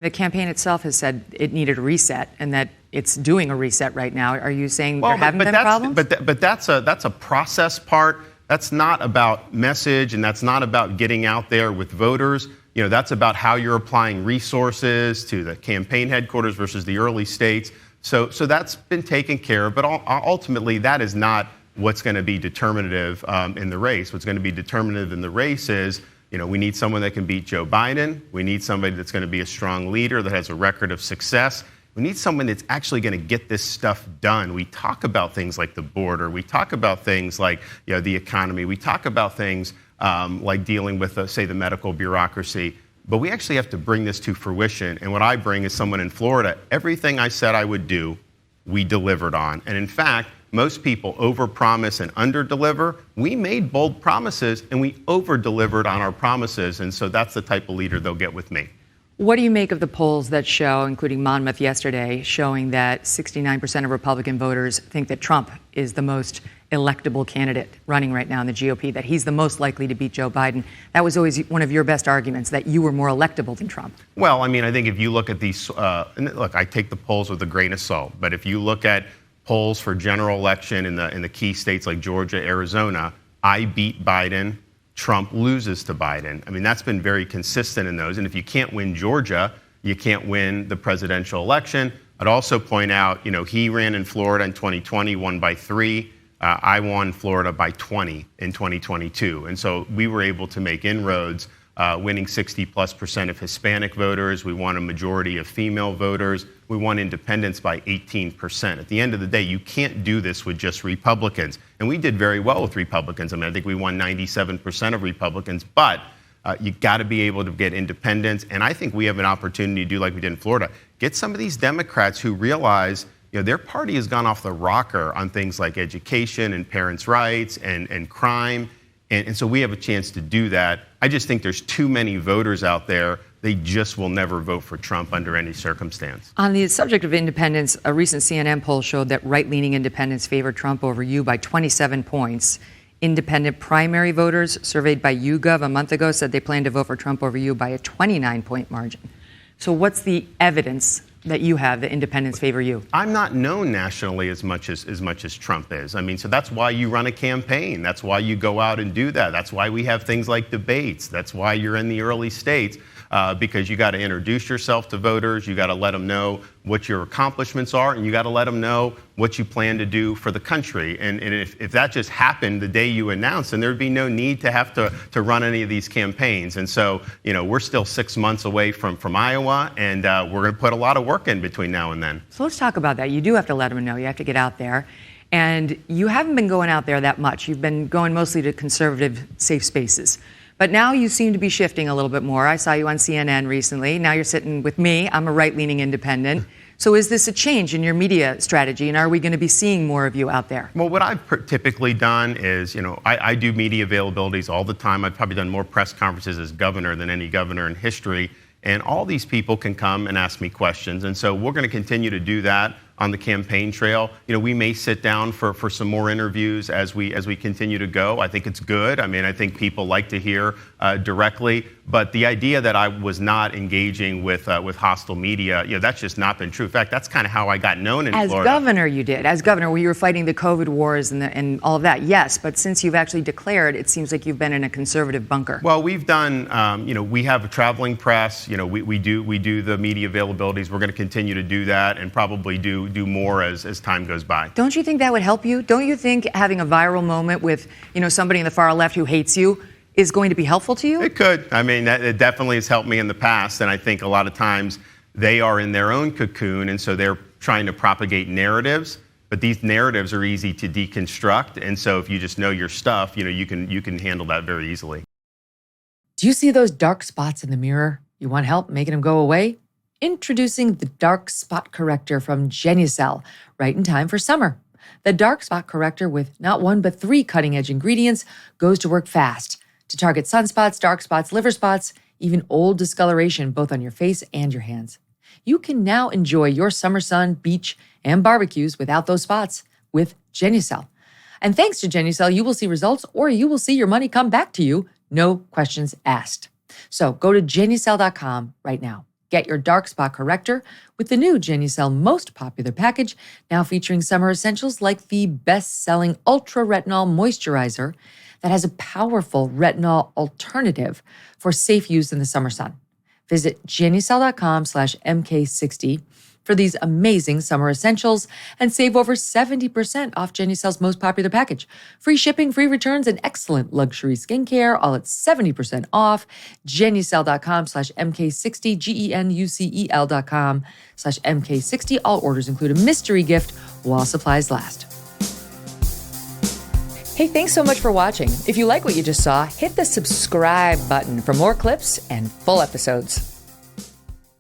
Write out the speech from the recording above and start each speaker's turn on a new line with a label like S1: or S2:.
S1: The campaign itself has said it needed a reset and that it's doing a reset right now. Are you saying there haven't been problems?
S2: But that's a process part. That's not about message, and that's not about getting out there with voters. You know, that's about how you're applying resources to the campaign headquarters versus the early states. So that's been taken care of. But ultimately, that is not what's going to be determinative in the race. What's going to be determinative in the race is, you know, we need someone that can beat Joe Biden. We need somebody that's going to be a strong leader that has a record of success. We need someone that's actually going to get this stuff done. We talk about things like the border. We talk about things like, you know, the economy. We talk about things like dealing with, say, the medical bureaucracy. But we actually have to bring this to fruition. And what I bring is someone in Florida. Everything I said I would do, we delivered on. And in fact, most people overpromise and underdeliver. We made bold promises and we over-delivered on our promises. And so that's the type of leader they'll get with me.
S1: What do you make of the polls that show, including Monmouth yesterday, showing that 69% of Republican voters think that Trump is the most electable candidate running right now in the GOP, that he's the most likely to beat Joe Biden? That was always one of your best arguments, that you were more electable than Trump. Well,
S2: I mean, I think if you look at these, and look, I take the polls with a grain of salt, but if you look at polls for general election in the key states like Georgia, Arizona, I beat Biden, Trump loses to Biden. I mean, that's been very consistent in those. And if you can't win Georgia, you can't win the presidential election. I'd also point out, you know, he ran in Florida in 2020, won by 3. I won Florida by 20 in 2022. And so we were able to make inroads, winning 60+% of Hispanic voters. We won a majority of female voters. We won independents by 18%. At the end of the day, you can't do this with just Republicans. And we did very well with Republicans. I mean, I think we won 97% of Republicans, but you got to be able to get independents. And I think we have an opportunity to do like we did in Florida. Get some of these Democrats who realize, you know, their party has gone off the rocker on things like education and parents' rights and crime. And so we have a chance to do that. I just think there's too many voters out there. They just will never vote for Trump under any circumstance.
S1: On the subject of independents, a recent CNN poll showed that right-leaning independents favor Trump over you by 27 points. Independent primary voters surveyed by YouGov a month ago said they plan to vote for Trump over you by a 29-point margin. So what's the evidence that you have that independents favor you?
S2: I'm not known nationally as much as Trump is. I mean, so that's why you run a campaign. That's why you go out and do that. That's why we have things like debates. That's why you're in the early states, because you got to introduce yourself to voters. You got to let them know what your accomplishments are, and you got to let them know what you plan to do for the country. And if that just happened the day you announced, then there'd be no need to have to run any of these campaigns. And so, you know, we're still 6 months away from Iowa, and we're going to put a lot of work in between now and then.
S1: So let's talk about that. You do have to let them know. You have to get out there. And you haven't been going out there that much. You've been going mostly to conservative, safe spaces. But now you seem to be shifting a little bit more. I saw you on CNN recently. Now you're sitting with me. I'm a right-leaning independent. So is this a change in your media strategy, and are we going to be seeing more of you out there?
S2: Well, what I've typically done is, you know, I do media availabilities all the time. I've probably done more press conferences as governor than any governor in history. And all these people can come and ask me questions. And so we're going to continue to do that on the campaign trail. You know, we may sit down for some more interviews as we continue to go. I think it's good. I mean, I think people like to hear directly. But the idea that I was not engaging with hostile media, you know, that's just not been true. In fact, that's kind of how I got known in Florida.
S1: As governor, you did. As governor, where you were fighting the COVID wars and all of that, yes. But since you've actually declared, it seems like you've been in a conservative bunker.
S2: Well, we've done, you know, we have a traveling press. You know, we do the media availabilities. We're going to continue to do that and probably do more as time goes by.
S1: Don't you think that would help you? Don't you think having a viral moment with, you know, somebody in the far left who hates you is going to be helpful to you?
S2: It could. I mean, it definitely has helped me in the past. And I think a lot of times they are in their own cocoon. And so they're trying to propagate narratives. But these narratives are easy to deconstruct. And so if you just know your stuff, you know, you can handle that very easily.
S1: Do you see those dark spots in the mirror? You want help making them go away? Introducing the Dark Spot Corrector from Genucel, right in time for summer. The Dark Spot Corrector, with not 1 but 3 cutting-edge ingredients, goes to work fast to target sunspots, dark spots, liver spots, even old discoloration, both on your face and your hands. You can now enjoy your summer sun, beach, and barbecues without those spots with Genucel. And thanks to Genucel, you will see results, or you will see your money come back to you, no questions asked. So go to Genucel.com right now. Get your dark spot corrector with the new Genucel most popular package, now featuring summer essentials like the best-selling Ultra Retinol Moisturizer that has a powerful retinol alternative for safe use in the summer sun. Visit Genucel.com/MK60 for these amazing summer essentials and save over 70% off Genucel's most popular package. Free shipping, free returns, and excellent luxury skincare, all at 70% off. Genucel.com/MK60, GENUCEL.com/MK60. All orders include a mystery gift while supplies last. Hey, thanks so much for watching. If you like what you just saw, hit the subscribe button for more clips and full episodes.